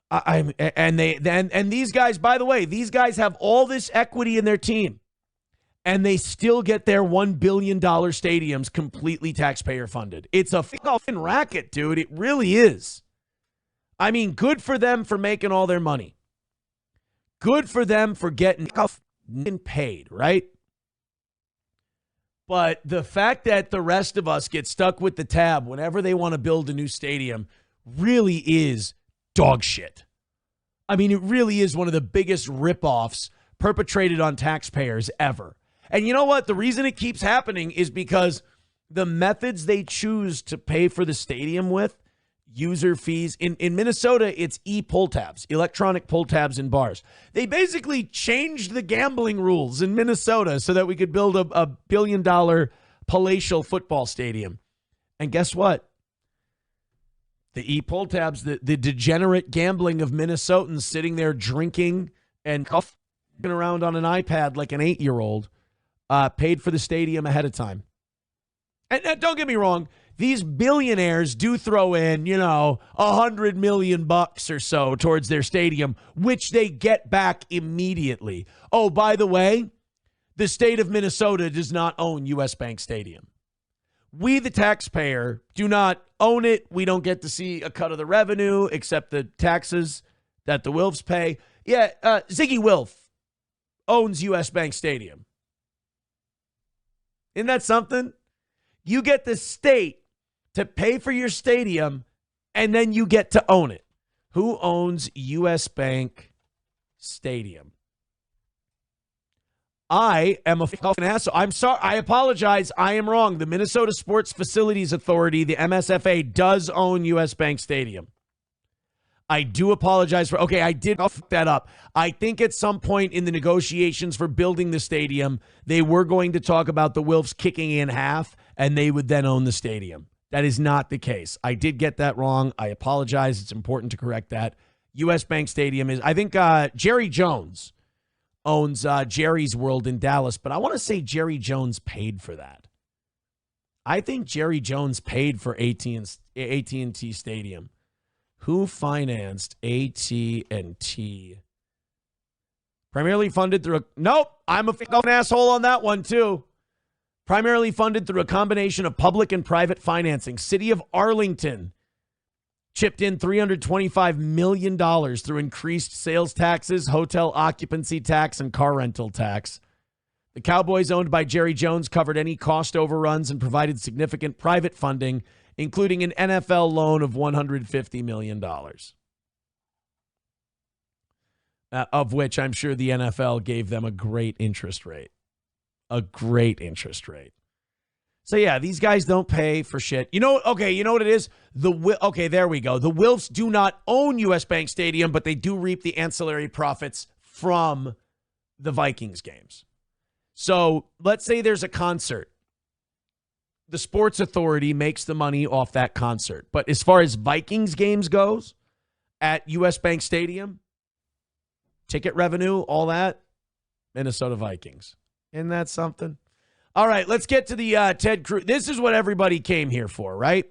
And these guys, by the way, these guys have all this equity in their team, and they still get their $1 billion stadiums completely taxpayer funded. It's a fucking racket, dude. It really is. I mean, good for them for making all their money. Good for them for getting paid, right? But the fact that the rest of us get stuck with the tab whenever they want to build a new stadium really is dog shit. I mean, it really is one of the biggest ripoffs perpetrated on taxpayers ever. And you know what? The reason it keeps happening is because the methods they choose to pay for the stadium with, user fees. In Minnesota, it's e-pull tabs, electronic pull tabs in bars. They basically changed the gambling rules in Minnesota so that we could build a billion-dollar palatial football stadium. And guess what? The e-pull tabs, the degenerate gambling of Minnesotans sitting there drinking and cuffing around on an iPad like an 8-year-old, paid for the stadium ahead of time. And don't get me wrong, these billionaires do throw in, $100 million or so towards their stadium, which they get back immediately. Oh, by the way, the state of Minnesota does not own US Bank Stadium. We, the taxpayer, do not own it. We don't get to see a cut of the revenue except the taxes that the Wilfs pay. Yeah, Ziggy Wilf owns US Bank Stadium. Isn't that something? You get the state to pay for your stadium, and then you get to own it. Who owns US Bank Stadium? I am a fucking asshole. I'm sorry. I apologize. I am wrong. The Minnesota Sports Facilities Authority, the MSFA, does own US Bank Stadium. I do apologize for, okay, I did fuck that up. I think at some point in the negotiations for building the stadium, they were going to talk about the Wilfs kicking in half, and they would then own the stadium. That is not the case. I did get that wrong. I apologize. It's important to correct that. US Bank Stadium is, I think Jerry Jones owns Jerry's World in Dallas, but I want to say Jerry Jones paid for that. I think Jerry Jones paid for AT&T Stadium. Who financed AT&T? Primarily funded through nope, I'm a fucking asshole on that one too. Primarily funded through a combination of public and private financing. City of Arlington chipped in $325 million through increased sales taxes, hotel occupancy tax, and car rental tax. The Cowboys, owned by Jerry Jones, covered any cost overruns and provided significant private funding, including an NFL loan of $150 million. Of which I'm sure the NFL gave them a great interest rate. A great interest rate. So, yeah, these guys don't pay for shit. You know what it is? Okay, there we go. The Wilfs do not own US Bank Stadium, but they do reap the ancillary profits from the Vikings games. So, let's say there's a concert. The Sports Authority makes the money off that concert. But as far as Vikings games goes at US Bank Stadium, ticket revenue, all that, Minnesota Vikings. Isn't that something? All right, let's get to the Ted Cruz. This is what everybody came here for, right?